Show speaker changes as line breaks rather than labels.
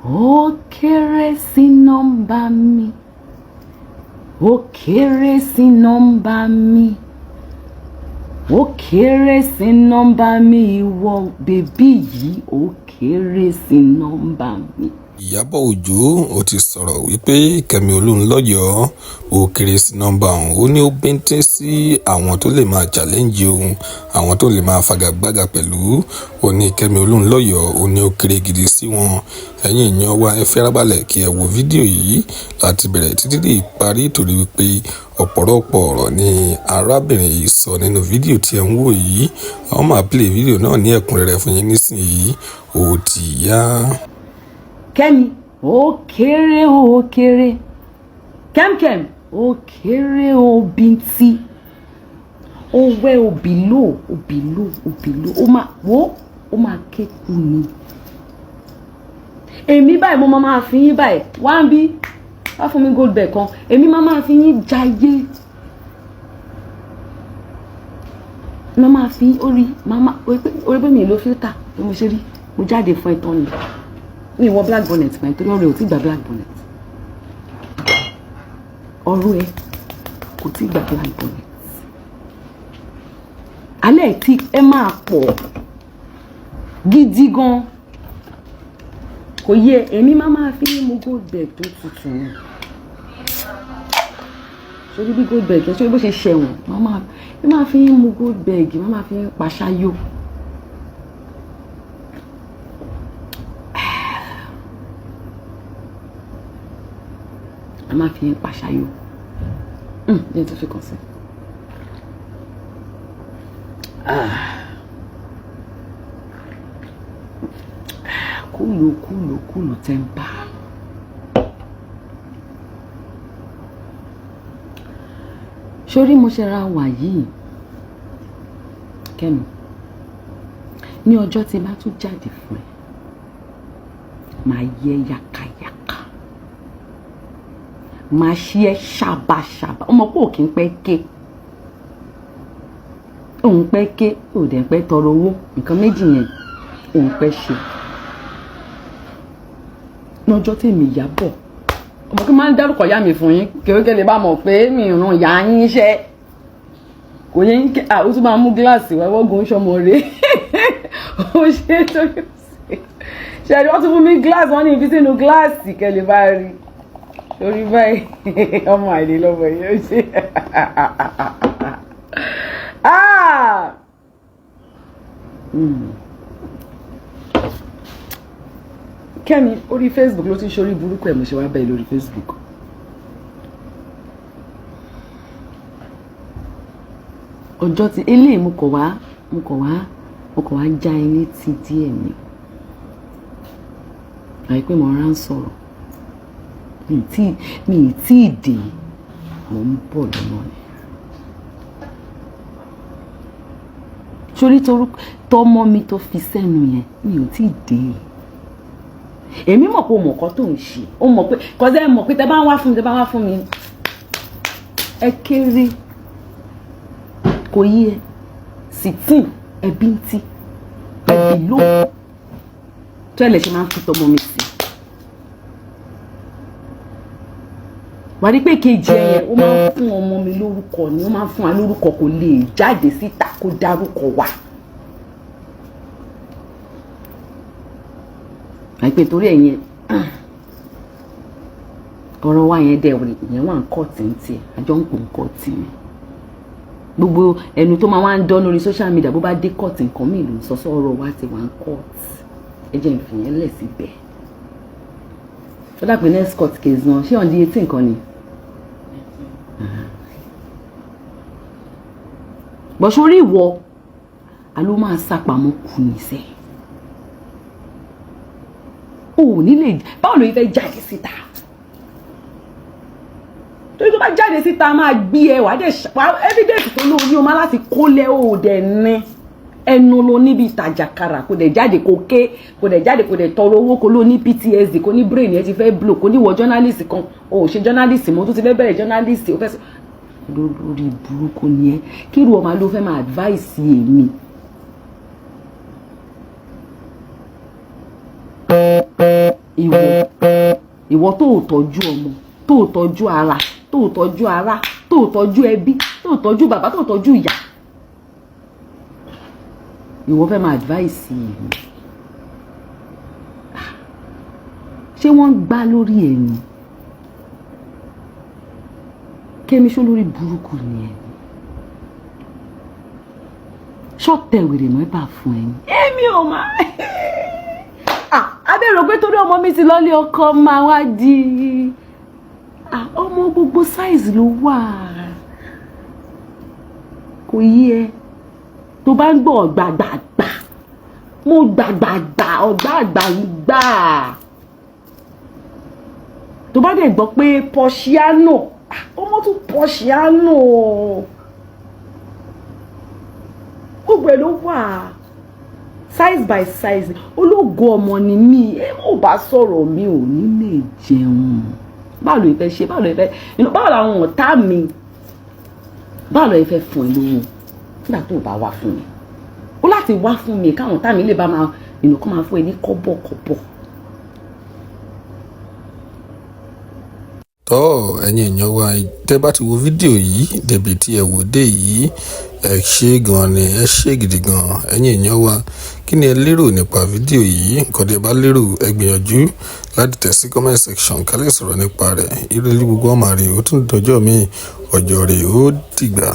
ó kéré sí nọ́mbà mi, ó kéré sí nọ́mbà mi, ó kéré sí nọ́mbà mi, ìwọ bèbí yìí ó kéré sí nọ́mbà mi.
Ìyábọ̀ Òjó ó ti sọ̀rọ̀ wípé Kẹ́mi Olúnlọ́yọ̀ọ́ ó kéré sí nọ́mbà òun. Ó ní ó bíntín sí àwọn tó lè máa challenge òun, àwọn tó lè máa fagagbága pẹ̀lú. Ó ní Kẹ́mi Olúnlọ́yọ̀ọ́ ó ní ó kéré gidi sí wọn. Ẹ̀yin èèyàn wa ẹ farabalẹ̀ kí ẹ wo fídíò yìí láti bẹ̀rẹ̀ títí dé ìparí torí wípé ọ̀pọ̀lọpọ̀ ọ̀rọ̀ ni arábìnrin yìí sọ nínú fídíò tí ẹ ń wò yìí. Àwọn máa play fídíò náà ní ẹ̀kúnrẹ́rẹ́ fún yín nísìnyí. Ó ti yá.
Kẹ́mi ó kéré ó kéré, kẹ́mkẹ́m ó kéré ó bíntí, ó wẹ́ òbílò ó máa kéku ni. Èmi báyìí mo máa fi yín báyìí wá ń bí wá fún mi gold bag kan, èmi máa fi yín jayé. Máa fi orí pé mi ló filter bí mo ṣe rí mo jáde fún ẹ̀tọ́ ni. Mi wọ black bonnet mọ́ nítorí ọ̀rẹ́ ò tí gba black bonnet. Ọ̀rọ̀ ẹ kò tí gba black bonnet. Alẹ́ tí ẹ máa pọ̀ gidi gan. Kò yẹ èmi máa fi mú gold bag tó tutù ni. Sórí bí gold bag sórí bó ṣe ṣẹ̀wọ̀n máa fi mú gold bag máa fi pàṣáyò. A máa fi pàṣáyò. Jẹ́ tó fi kàn sí. Kúlù tẹ́ńpà. Sórí mo ṣe ra wà yìí Kẹ́mi ní ọjọ́ tí bá tún jáde fún ẹ máa yẹ yàkàyàkà, máa ṣí ẹ ṣàbàṣàbà. Ọmọ pé òkè ń pẹ́ ké òun pẹ́ ké òdẹ ń pẹ́ tọrọ owó, nǹkan méjì yẹn òun pẹ́ ṣe. Lọ́jọ́ tèmi Ìyábọ̀ ọmọ kí n máa ń dárúkọ ìyá mi fún yín kéwéké lè bá mọ̀ pé mi ràn ìyá yín iṣẹ́ kò yẹ yín ó tún máa mú gíláàsì wá wọ́gùn sọmọ rẹ̀ ó ṣe é tó ṣe é wọ́n tún fún mi gíláàsì wọ́n ní ibi sínú gíláàsì kẹ́lẹ́ bá rí lórí báyìí ọmọ àìlè lọ́mọ yìí ó ṣe Kẹ́mi orí Facebook ló ti ń ṣorí burúkú ẹ̀ mo ṣe wá bẹ́ẹ̀ lórí Facebook. Ọjọ́ tí eléyìí mo kọ̀ wá já ẹ létí díẹ̀ ni. Àìpé mo rán sọ̀rọ̀ mi ì tí ì dé mo ń bọ̀ lọ́nà ni. Sórí tọmọ mi tó fi sẹ́nu yẹn mi ò tí ì dé. Èmi mọ̀ pé o mọ̀ nǹkan tó ń ṣe, o mọ̀ pé kọ́sẹ́ mọ̀ pé tẹ bá wá fún mi ẹ kéré kò yí ẹ sìtìn ẹbí ń tí ẹbí ló tó ẹ lè ṣe máa ń fi tọmọ mi sí. Wà rí pé kejì ẹ ó máa ń fún ọmọ mi lórúkọ ni ó máa ń fún wa lórúkọ kò lè jáde síta kó dárúkọ wa. Àìpé torí ẹ̀yẹn ọ̀rọ̀ wa yẹn dẹ̀ wí ìyẹn wà ń kọ́ tìǹtì àjọ ń pò ń kọ́ tì mí. Gbogbo ẹnu tó máa wá ń dán lórí social media bó bá dé kọ́ọ̀tì nǹkan míì ló ń sọ sọ́rọ̀ wa ti wà ń kọ́ọ̀tì. Ẹ jẹ́ ìfìyẹn lẹ̀ síbẹ̀. Ó dà pé next court case náà ṣé ọ̀ndí 18 kan ni. Bọ̀ṣọ́rí ìwọ àló máa sápamọ́ kù níṣẹ́. O nílé báwo ló fẹ́ jáde síta torí tó bá jáde síta máa gbé ẹ wà evidence tó lórí o máa láti kólẹ̀ o dẹ̀ ní ẹnu ló níbi ìtajàkara kò dẹ̀ jáde kò ké kò dẹ̀ jáde kò dẹ̀ tọrọ owó kò ló ní PTSD kò ní brain ẹ ti fẹ́ blow kò ní wọ journalist kan o ò ṣe journalist mọ́ tó ti fẹ́ bẹ̀rẹ̀ journalist o fẹ́ sọ lórí burúkú ni ẹ kí irú ọmọ ló fẹ́ máa advice èmi. ìwọ tó ò tọ́jú ọmọ, tó ò tọ́jú ara, tó ò tọ́jú ara, tó ò tọ́jú ẹbí, tó ò tọ́jú bàbá, tó ò tọ́jú ìyá. Ìwọ fẹ́ máa advice yìí. Ṣé wọ́n ń gbá lórí ẹ̀yìn? Kẹ́mi ṣó lórí burúkú ni ẹ̀? Ṣọ́tẹ̀ wèrè mọ́ bá fún ẹni. Èmi ò máa. Abẹ́rò pé torí ọmọ mi ti lọ́lé ọkọ máa wá di. Ọmọ gbogbo size ló wà. Kò yí ẹ. Tó bá ń gbọ́ ọ̀gbàgbàgbà, mo gbàgbàgbà ọ̀gbàgbàgbà. Tó bá dẹ̀ gbọ́ pé Pọ̀ṣíánò, ọmọ tún Pọ̀ṣíánò. Gbogbo ẹ̀ ló wà. Size by size. Ológo ọmọ ni mí. Mo bá sọ̀rọ̀ mi ò ní lè jẹun. Báwo ló fẹ́ ṣe? Báwo ló fẹ́? Báwo làwọn ọ̀tá mi? Báwo ló fẹ́ fún ẹ lówó? Nígbà tó bá wá fún mi. Ó láti wá fún mi káwọn ọ̀tá mi lè bá máa kọ́ máa fún ẹ ní kọ́bọ̀kọ́bọ̀.
Ẹ̀yin èèyàn wa, tẹ́ bá ti wo fídíò yìí débi tí ẹ wò dé yìí, ẹ ṣé gan ni, ẹ ṣé gidi gan. Ẹ̀yin èèyàn wa, kí ni ẹ lérò nípa fídíò yìí? Nǹkan tí ẹ bá lérò, ẹ gbìyànjú láti tẹ̀ sí comment section ká lè sọ̀rọ̀ nípa rẹ̀. Ire ní gbogbo ọmọ rẹ̀ ó tún dọjọ́ mi, ọjọ́ rẹ̀ ó dìgbà.